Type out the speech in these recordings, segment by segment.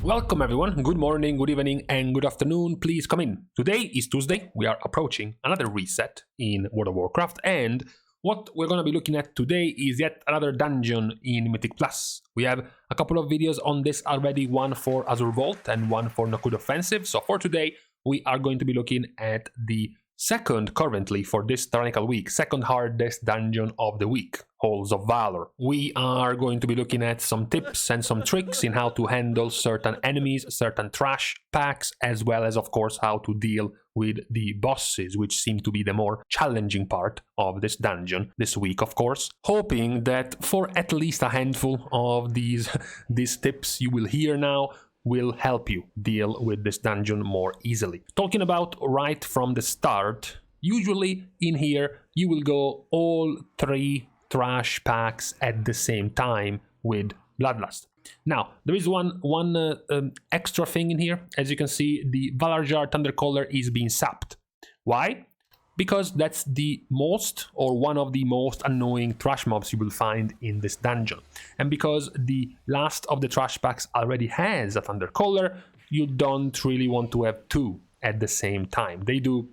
Welcome everyone, good morning, good evening and good afternoon, please come in. Today is Tuesday, we are approaching another reset in World of Warcraft, and what we're going to be looking at today is yet another dungeon in Mythic Plus. We have a couple of videos on this already, one for Azure Vault and one for Nokud Offensive, so for today we are going to be looking at the second currently for this Tyrannical week, second hardest dungeon of the week, Halls of Valor. We are going to be looking at some tips and some tricks in how to handle certain enemies, certain trash packs, as well as of course how to deal with the bosses, which seem to be the more challenging part of this dungeon this week, of course. Hoping that for at least a handful of these tips you will hear now will help you deal with this dungeon more easily. Talking about right from the start, usually in here you will go all three trash packs at the same time with Bloodlust. Now, there is one extra thing in here. As you can see, the Valor Jar Thundercaller is being sapped. Why? Because that's the most, or one of the most annoying trash mobs you will find in this dungeon. And because the last of the trash packs already has a Thundercaller, you don't really want to have two at the same time. They do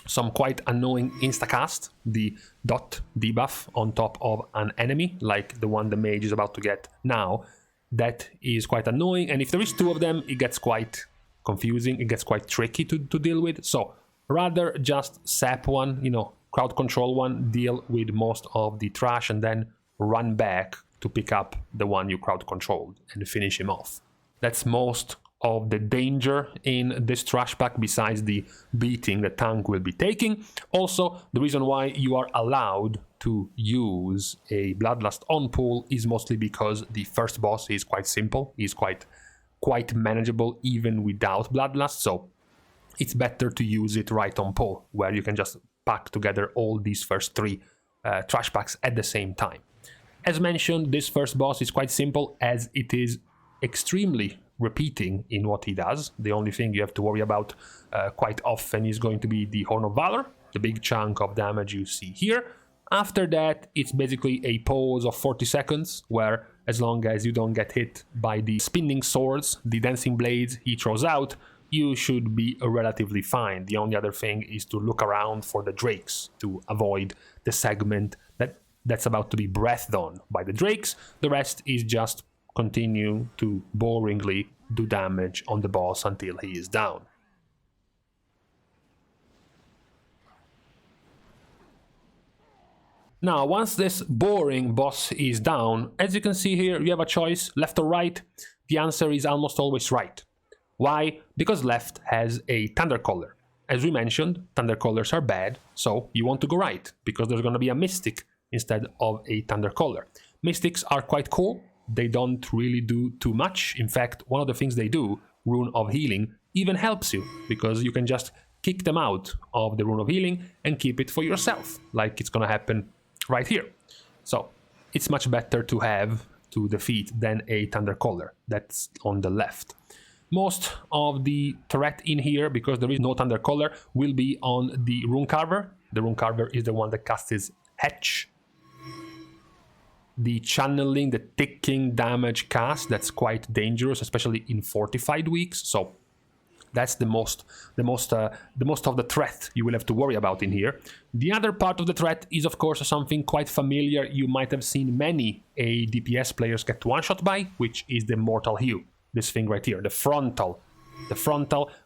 some quite annoying instacast, the dot debuff on top of an enemy, like the one the mage is about to get now. That is quite annoying, and if there is two of them, it gets quite confusing, it gets quite tricky to deal with. So rather just sap one, crowd control one, deal with most of the trash, and then run back to pick up the one you crowd controlled and finish him off. That's most of the danger in this trash pack, besides the beating the tank will be taking. Also, the reason why you are allowed to use a Bloodlust on pull is mostly because the first boss is quite simple, is quite manageable even without Bloodlust, so it's better to use it right on pull, where you can just pack together all these first three trash packs at the same time. As mentioned, this first boss is quite simple, as it is extremely repeating in what he does. The only thing you have to worry about quite often is going to be the Horn of Valor, the big chunk of damage you see here. After that, it's basically a pause of 40 seconds, where as long as you don't get hit by the spinning swords, the dancing blades he throws out, you should be relatively fine. The only other thing is to look around for the drakes to avoid the segment that's about to be breathed on by the drakes. The rest is just continue to boringly do damage on the boss until he is down. Now, once this boring boss is down, as you can see here, you have a choice, left or right. The answer is almost always right. Why? Because left has a Thundercaller. As we mentioned, Thundercallers are bad, so you want to go right, because there's going to be a Mystic instead of a Thundercaller. Mystics are quite cool, they don't really do too much. In fact, one of the things they do, Rune of Healing, even helps you, because you can just kick them out of the Rune of Healing and keep it for yourself, like it's going to happen right here. So it's much better to have to defeat than a Thundercaller. That's on the left. Most of the threat in here, because there is no Thundercaller, will be on the Rune Carver. The Rune Carver is the one that casts Hatch. The channeling, the ticking damage cast, that's quite dangerous, especially in fortified weeks. So that's the most of the threat you will have to worry about in here. The other part of the threat is, of course, something quite familiar. You might have seen many DPS players get one-shot by, which is the Mortal Hue. This thing right here, the frontal,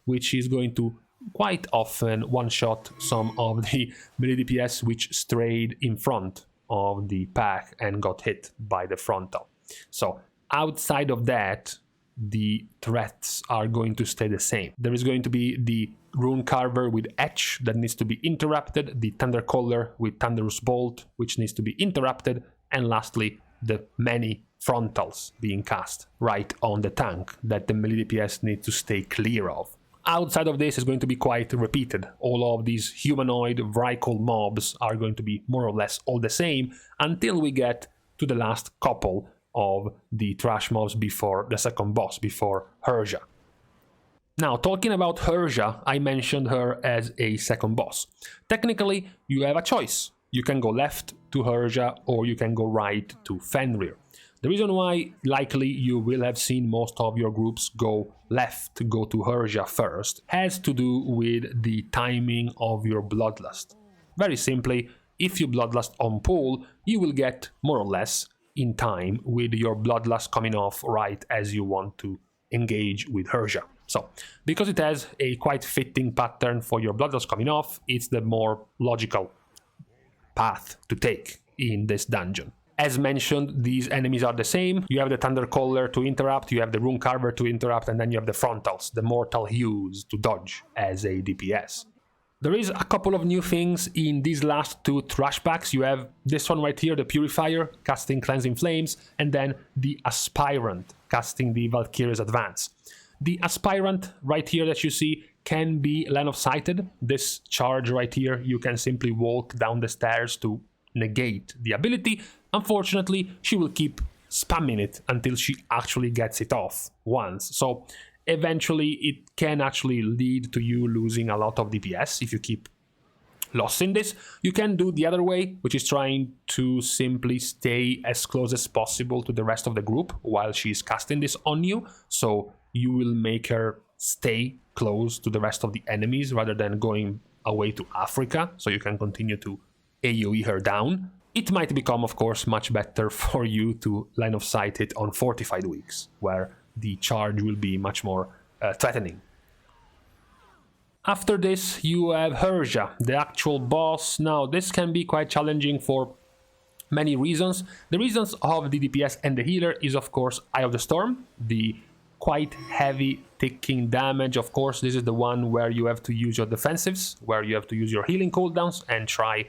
which is going to quite often one-shot some of the melee DPS which strayed in front of the pack and got hit by the frontal. So outside of that, the threats are going to stay the same. There is going to be the Rune Carver with Etch that needs to be interrupted, the Thundercaller with Thunderous Bolt, which needs to be interrupted, and lastly, the many frontals being cast right on the tank that the melee DPS need to stay clear of. Outside of this is going to be quite repeated. All of these humanoid Vrykul mobs are going to be more or less all the same until we get to the last couple of the trash mobs before the second boss, before Hyrja. Now, talking about Hyrja, I mentioned her as a second boss. Technically, you have a choice. you can go left to Hyrja or you can go right to Fenryr. The reason why likely you will have seen most of your groups go left, go to Hyrja first, has to do with the timing of your Bloodlust. Very simply, if you Bloodlust on pull, you will get more or less in time with your Bloodlust coming off right as you want to engage with Hyrja. So, because it has a quite fitting pattern for your Bloodlust coming off, it's the more logical path to take in this dungeon. As mentioned, these enemies are the same. You have the Thundercaller to interrupt, you have the Runecarver to interrupt, and then you have the Frontals, the Mortal Hues, to dodge as a DPS. There is a couple of new things in these last two trash packs. You have this one right here, the Purifier, casting Cleansing Flames, and then the Aspirant, casting the Valkyrie's Advance. The Aspirant right here that you see can be line of sighted. This charge right here, you can simply walk down the stairs to negate the ability. Unfortunately, she will keep spamming it until she actually gets it off once. So eventually it can actually lead to you losing a lot of DPS if you keep lost in this. You can do the other way, which is trying to simply stay as close as possible to the rest of the group while she's casting this on you. So you will make her stay close to the rest of the enemies rather than going away to Africa, so you can continue to AoE her down. It might become, of course, much better for you to line of sight it on fortified weeks, where the charge will be much more threatening. After this, you have Hyrja, the actual boss. Now, this can be quite challenging for many reasons. The reasons of the DPS and the healer is, of course, Eye of the Storm, the quite heavy ticking damage. Of course, this is the one where you have to use your defensives, where you have to use your healing cooldowns and try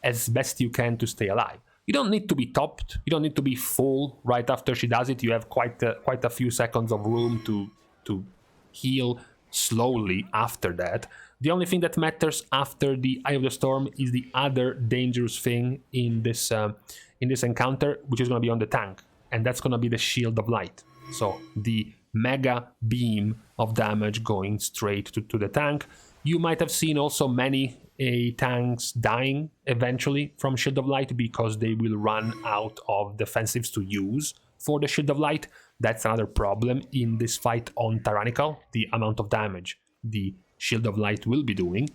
as best you can to stay alive. You don't need to be topped, you don't need to be full right after she does it. You have quite a few seconds of room to heal slowly after that. The only thing that matters after the Eye of the Storm is the other dangerous thing in this encounter, which is going to be on the tank, and that's going to be the Shield of Light. So the mega beam of damage going straight to the tank. You might have seen also many tanks dying eventually from Shield of Light because they will run out of defensives to use for the Shield of Light. That's another problem in this fight on Tyrannical, the amount of damage the Shield of Light will be doing.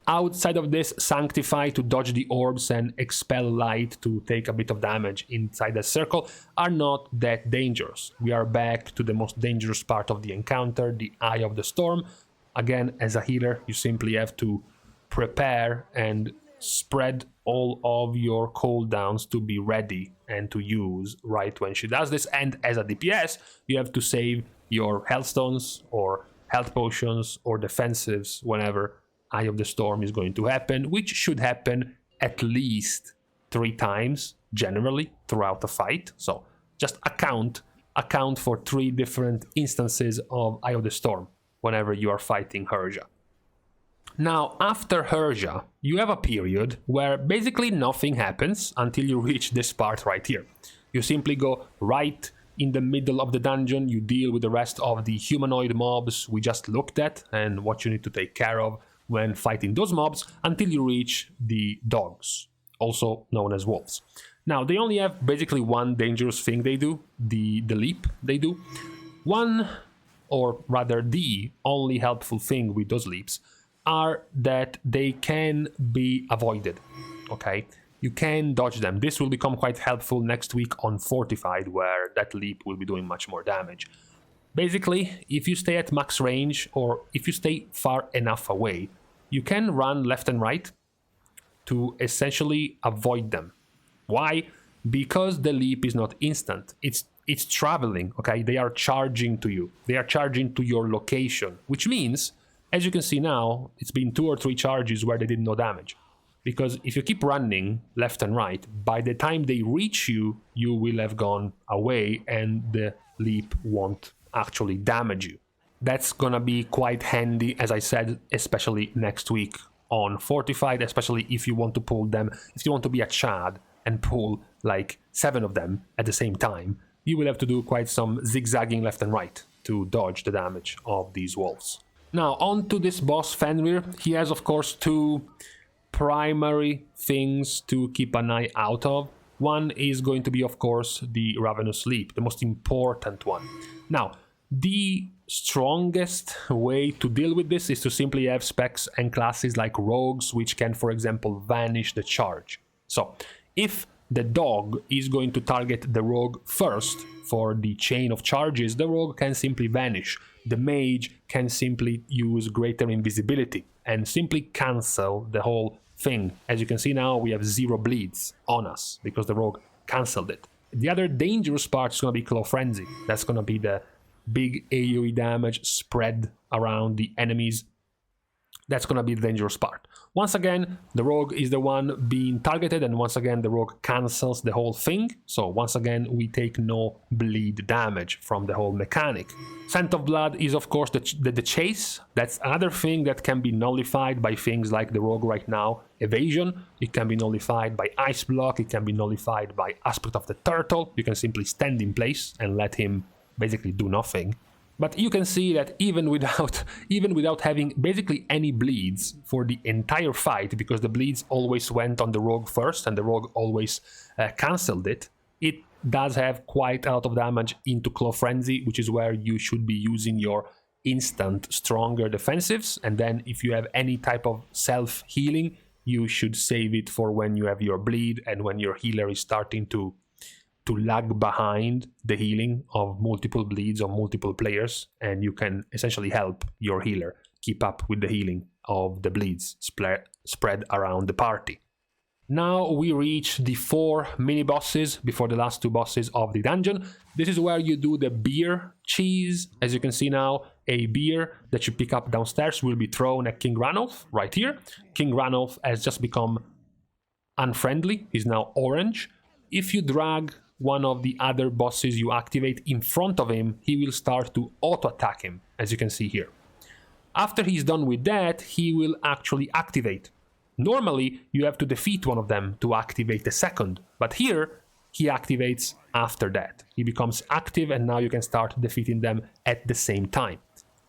Outside of this, Sanctify to dodge the orbs and Expel Light to take a bit of damage inside the circle are not that dangerous. We are back to the most dangerous part of the encounter, the Eye of the Storm. Again, as a healer, you simply have to prepare and spread all of your cooldowns to be ready and to use right when she does this. And as a DPS, you have to save your health stones or health potions or defensives whenever Eye of the Storm is going to happen, which should happen at least 3 times generally throughout the fight. So just account for 3 different instances of Eye of the Storm whenever you are fighting Hyrja. Now, after Hyrja, you have a period where basically nothing happens until you reach this part right here. You simply go right in the middle of the dungeon, you deal with the rest of the humanoid mobs we just looked at and what you need to take care of when fighting those mobs until you reach the dogs, also known as wolves. Now, they only have basically one dangerous thing they do, the leap they do. One, or rather the only helpful thing with those leaps are that they can be avoided, okay? You can dodge them. This will become quite helpful next week on Fortified, where that leap will be doing much more damage. Basically, if you stay at max range, or if you stay far enough away, you can run left and right to essentially avoid them. Why? Because the leap is not instant. It's traveling, okay? They are charging to you. They are charging to your location, which means, as you can see now, it's been 2 or 3 charges where they did no damage. Because if you keep running left and right, by the time they reach you, you will have gone away and the leap won't actually damage you. That's gonna be quite handy, as I said, especially next week on Fortified, especially if you want to pull them, if you want to be a Chad and pull like 7 of them at the same time, you will have to do quite some zigzagging left and right to dodge the damage of these wolves. Now, on to this boss Fenryr. He has, of course, two primary things to keep an eye out of. One is going to be, of course, the Ravenous Leap, the most important one. Now, the strongest way to deal with this is to simply have specs and classes like rogues, which can, for example, vanish the charge. So, if the dog is going to target the rogue first for the chain of charges, the rogue can simply vanish. The mage can simply use greater invisibility and simply cancel the whole thing. As you can see now, we have 0 bleeds on us because the rogue cancelled it. The other dangerous part is going to be Claw Frenzy. That's going to be the big AoE damage spread around the enemies. That's going to be the dangerous part. Once again, the rogue is the one being targeted, and once again the rogue cancels the whole thing. So once again we take no bleed damage from the whole mechanic. Scent of Blood is of course the chase. That's another thing that can be nullified by things like the rogue right now. Evasion, it can be nullified by Ice Block, it can be nullified by Aspect of the Turtle. You can simply stand in place and let him basically do nothing. But you can see that even without having basically any bleeds for the entire fight, because the bleeds always went on the rogue first and the rogue always cancelled it, it does have quite a lot of damage into Claw Frenzy, which is where you should be using your instant stronger defensives, and then if you have any type of self-healing, you should save it for when you have your bleed and when your healer is starting to lag behind the healing of multiple bleeds on multiple players, and you can essentially help your healer keep up with the healing of the bleeds spread around the party. Now we reach the 4 mini bosses before the last 2 bosses of the dungeon. This is where you do the beer cheese. As you can see now, a beer that you pick up downstairs will be thrown at King Ranulf right here. King Ranulf has just become unfriendly. He's now orange. If you drag one of the other bosses you activate in front of him, he will start to auto-attack him, as you can see here. After he's done with that, he will actually activate. Normally, you have to defeat one of them to activate the second, but here, he activates after that. He becomes active, and now you can start defeating them at the same time.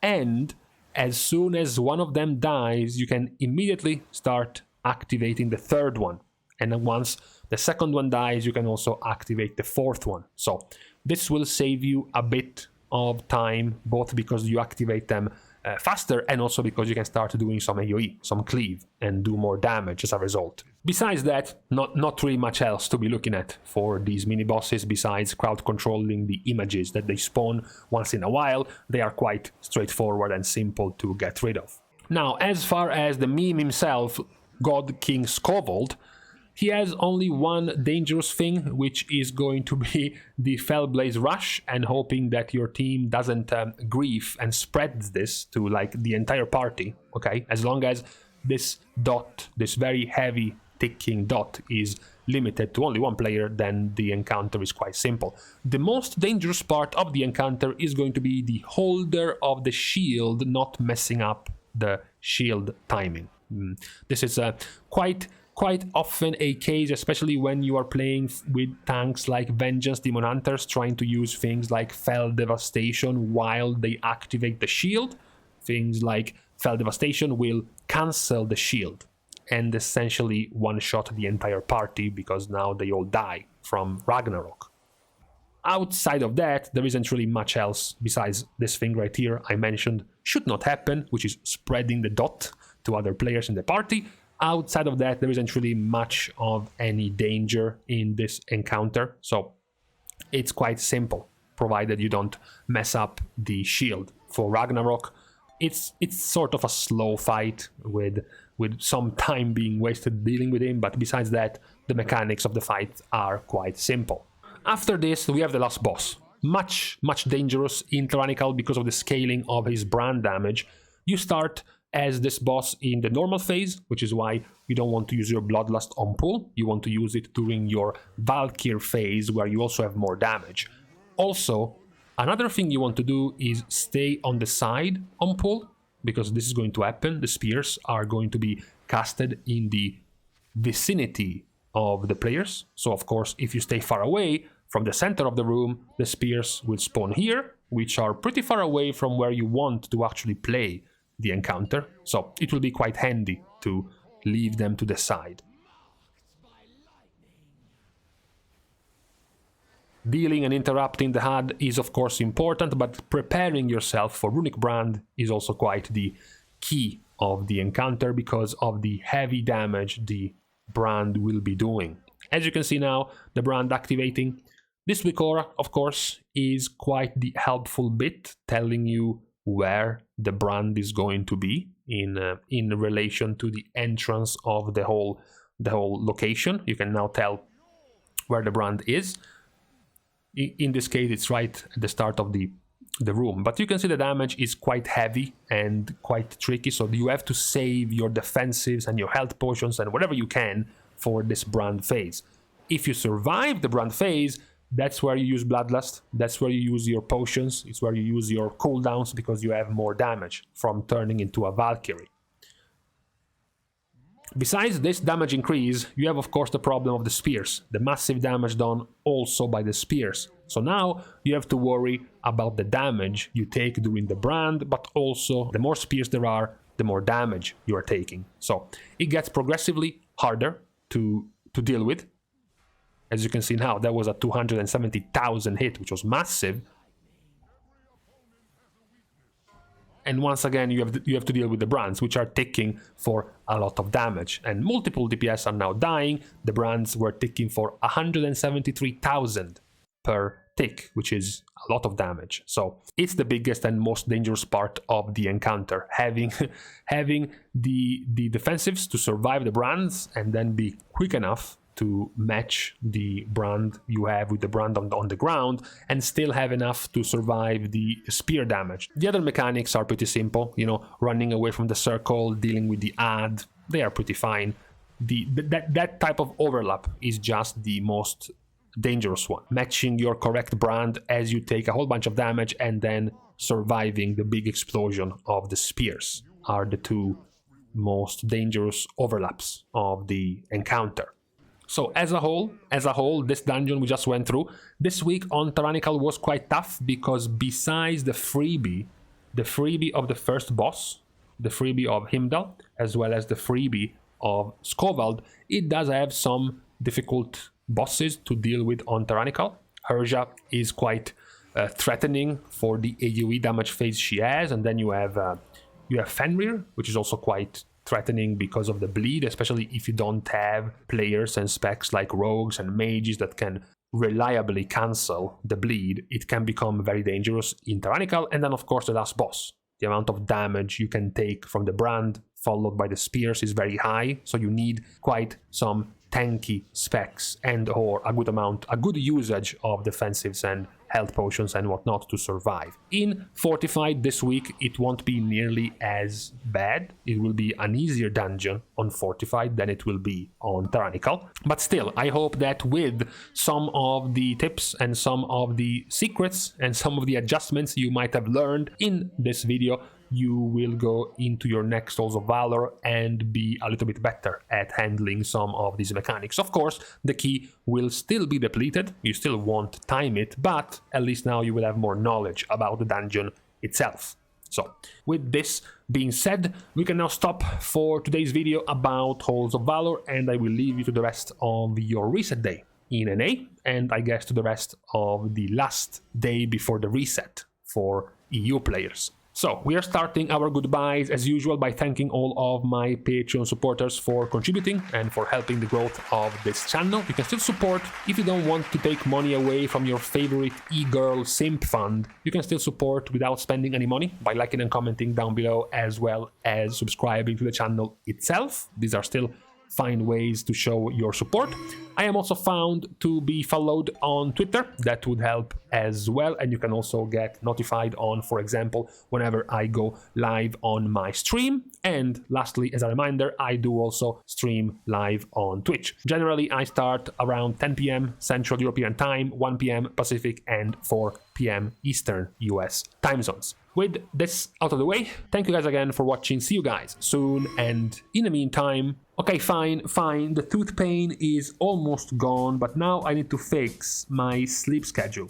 And as soon as one of them dies, you can immediately start activating the third one. And then once the second one dies, you can also activate the fourth one. So this will save you a bit of time, both because you activate them faster and also because you can start doing some AoE, some cleave, and do more damage as a result. Besides that, not really much else to be looking at for these mini bosses besides crowd controlling the images that they spawn once in a while. They are quite straightforward and simple to get rid of. Now, as far as the meme himself, God King Skovald, he has only one dangerous thing, which is going to be the Fellblaze Rush, and hoping that your team doesn't grief and spreads this to like the entire party, okay? As long as this dot, this very heavy ticking dot, is limited to only one player, then the encounter is quite simple. The most dangerous part of the encounter is going to be the holder of the shield not messing up the shield timing. This is quite often a case, especially when you are playing with tanks like Vengeance Demon Hunters, trying to use things like Fell Devastation while they activate the shield. Things like Fell Devastation will cancel the shield and essentially one-shot the entire party because now they all die from Ragnarok. Outside of that, there isn't really much else besides this thing right here I mentioned should not happen, which is spreading the dot to other players in the party. Outside of that, there isn't really much of any danger in this encounter, so it's quite simple, provided you don't mess up the shield. For Ragnarok, it's sort of a slow fight with some time being wasted dealing with him, but besides that, the mechanics of the fight are quite simple. After this, we have the last boss. Much dangerous in Tyrannical because of the scaling of his brand damage. You start as this boss in the normal phase, which is why you don't want to use your Bloodlust on pull. You want to use it during your Valkyr phase, where you also have more damage. Also, another thing you want to do is stay on the side on pull, because this is going to happen. The spears are going to be casted in the vicinity of the players. So of course, if you stay far away from the center of the room, the spears will spawn here, which are pretty far away from where you want to actually play the encounter. So it will be quite handy to leave them to the side. Dealing and interrupting the HUD is of course important, but preparing yourself for Runic Brand is also quite the key of the encounter because of the heavy damage the brand will be doing. As you can see now, the brand activating. This weak aura, of course, is quite the helpful bit, telling you where the brand is going to be in relation to the entrance of the whole location. You can now tell where the brand is. In this case, it's right at the start of the room, but you can see the damage is quite heavy and quite tricky, so you have to save your defensives and your health potions and whatever you can for this brand phase. If you survive the brand phase, that's where you use Bloodlust, that's where you use your potions, it's where you use your cooldowns because you have more damage from turning into a Valkyrie. Besides this damage increase, you have of course the problem of the spears, the massive damage done also by the spears. So now you have to worry about the damage you take during the brand, but also the more spears there are, the more damage you are taking. So it gets progressively harder to deal with. As you can see now, that was a 270,000 hit, which was massive. And once again, you have to deal with the brands, which are ticking for a lot of damage. And multiple DPS are now dying. The brands were ticking for 173,000 per tick, which is a lot of damage. So it's the biggest and most dangerous part of the encounter, having the defensives to survive the brands and then be quick enough to match the brand you have with the brand on the ground and still have enough to survive the spear damage. The other mechanics are pretty simple, you know, running away from the circle, dealing with the ad, they are pretty fine. That type of overlap is just the most dangerous one. Matching your correct brand as you take a whole bunch of damage and then surviving the big explosion of the spears are the two most dangerous overlaps of the encounter. So as a whole, this dungeon we just went through, this week on Tyrannical was quite tough because besides the freebie of the first boss, the freebie of Hymdall, as well as the freebie of Skovald, it does have some difficult bosses to deal with on Tyrannical. Hyrja is quite threatening for the AoE damage phase she has, and then you have Fenryr, which is also quite threatening because of the bleed, especially if you don't have players and specs like rogues and mages that can reliably cancel the bleed. It can become very dangerous in Tyrannical. And then of course the last boss, the amount of damage you can take from the brand followed by the spears is very high, so you need quite some tanky specs and or a good usage of defensives and health potions and whatnot to survive. In Fortified this week, it won't be nearly as bad. It will be an easier dungeon on Fortified than it will be on Tyrannical. But still, I hope that with some of the tips and some of the secrets and some of the adjustments you might have learned in this video, you will go into your next Souls of Valor and be a little bit better at handling some of these mechanics. Of course, the key will still be depleted, you still won't time it, but at least now you will have more knowledge about the dungeon itself. So, with this being said, we can now stop for today's video about Halls of Valor, and I will leave you to the rest of your reset day in NA, and I guess to the rest of the last day before the reset for EU players. So, we are starting our goodbyes as usual by thanking all of my Patreon supporters for contributing and for helping the growth of this channel. You can still support if you don't want to take money away from your favorite e-girl simp fund. You can still support without spending any money by liking and commenting down below, as well as subscribing to the channel itself. These are still fine ways to show your support. I am also found to be followed on Twitter. That would help as well, and you can also get notified on, for example, whenever I go live on my stream. And lastly, as a reminder, I do also stream live on Twitch. Generally, I start around 10 PM Central European Time, 1 PM Pacific, and 4 PM Eastern US time zones. With this out of the way, thank you guys again for watching. See you guys soon, and in the meantime, okay, fine, the tooth pain is almost gone, but now I need to fix my sleep schedule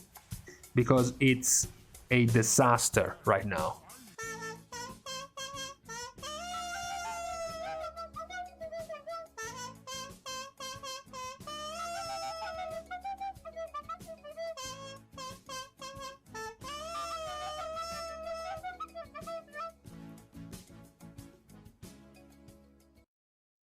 because it's a disaster right now.